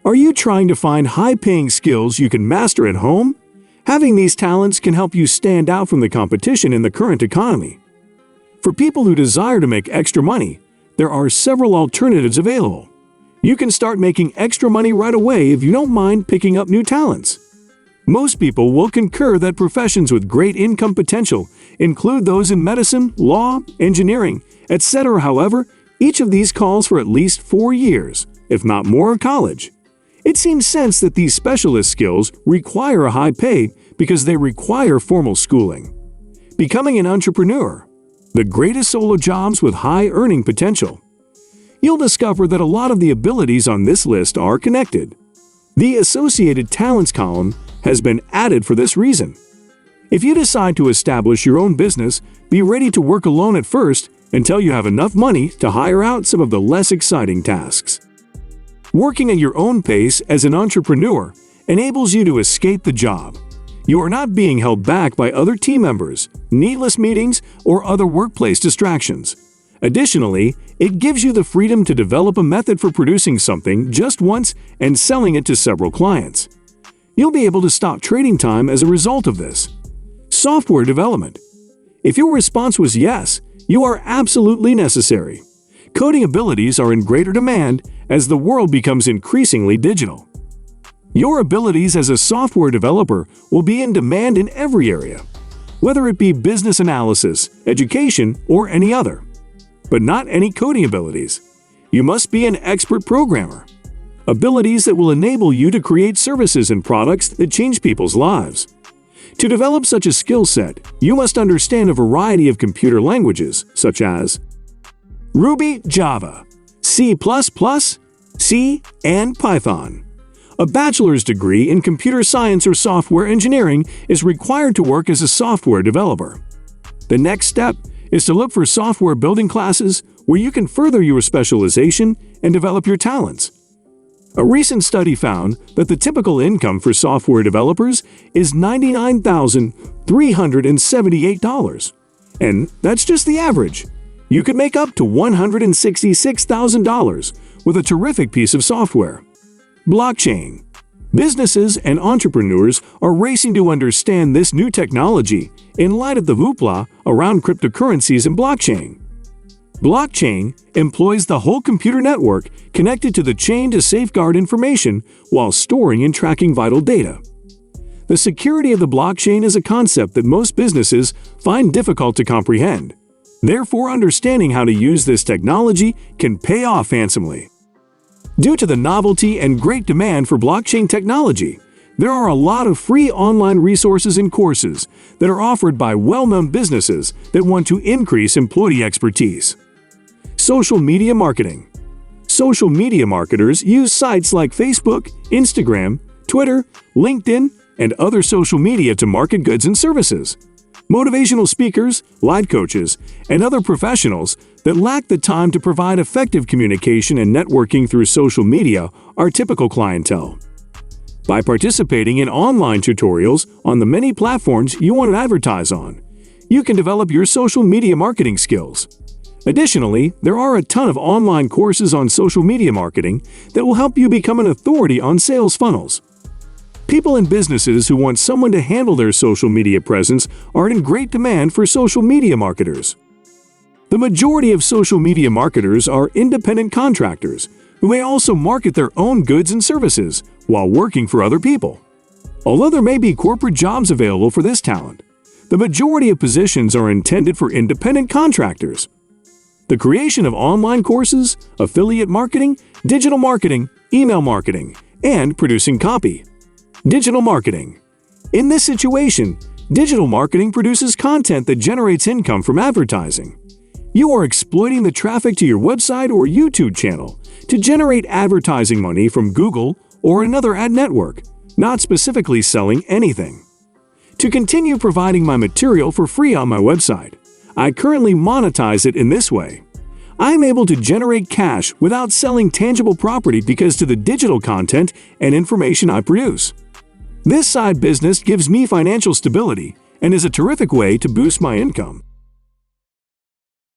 Are you trying to find high-paying skills you can master at home? Having these talents can help you stand out from the competition in the current economy. For people who desire to make extra money, there are several alternatives available. You can start making extra money right away if you don't mind picking up new talents. Most people will concur that professions with great income potential include those in medicine, law, engineering, etc. However, each of these calls for at least 4 years, if not more, of college. It seems sense that these specialist skills require a high pay because they require formal schooling. Becoming an entrepreneur. The greatest solo jobs with high earning potential. You'll discover that a lot of the abilities on this list are connected. The associated talents column has been added for this reason. If you decide to establish your own business, be ready to work alone at first until you have enough money to hire out some of the less exciting tasks. Working at your own pace as an entrepreneur enables you to escape the job. You are not being held back by other team members, needless meetings, or other workplace distractions. Additionally, it gives you the freedom to develop a method for producing something just once and selling it to several clients. You'll be able to stop trading time as a result of this. Software development. If your response was yes, you are absolutely necessary. Coding abilities are in greater demand as the world becomes increasingly digital. Your abilities as a software developer will be in demand in every area, whether it be business analysis, education, or any other. But not any coding abilities. You must be an expert programmer. Abilities that will enable you to create services and products that change people's lives. To develop such a skill set, you must understand a variety of computer languages, such as Ruby, Java, C++, C, and Python. A bachelor's degree in computer science or software engineering is required to work as a software developer. The next step is to look for software building classes where you can further your specialization and develop your talents. A recent study found that the typical income for software developers is $99,378. And that's just the average. You could make up to $166,000 with a terrific piece of software. Blockchain. Businesses and entrepreneurs are racing to understand this new technology in light of the hoopla around cryptocurrencies and blockchain. Blockchain employs the whole computer network connected to the chain to safeguard information while storing and tracking vital data. The security of the blockchain is a concept that most businesses find difficult to comprehend. Therefore, understanding how to use this technology can pay off handsomely. Due to the novelty and great demand for blockchain technology, there are a lot of free online resources and courses that are offered by well-known businesses that want to increase employee expertise. Social media marketing. Social media marketers use sites like Facebook, Instagram, Twitter, LinkedIn, and other social media to market goods and services. Motivational speakers, life coaches, and other professionals that lack the time to provide effective communication and networking through social media are typical clientele. By participating in online tutorials on the many platforms you want to advertise on, you can develop your social media marketing skills. Additionally, there are a ton of online courses on social media marketing that will help you become an authority on sales funnels. People and businesses who want someone to handle their social media presence are in great demand for social media marketers. The majority of social media marketers are independent contractors who may also market their own goods and services while working for other people. Although there may be corporate jobs available for this talent, the majority of positions are intended for independent contractors. The creation of online courses, affiliate marketing, digital marketing, email marketing, and producing copy. Digital marketing. In this situation, digital marketing produces content that generates income from advertising. You are exploiting the traffic to your website or YouTube channel to generate advertising money from Google or another ad network, not specifically selling anything. To continue providing my material for free on my website, I currently monetize it in this way. I am able to generate cash without selling tangible property because to the digital content and information I produce. This side business gives me financial stability and is a terrific way to boost my income.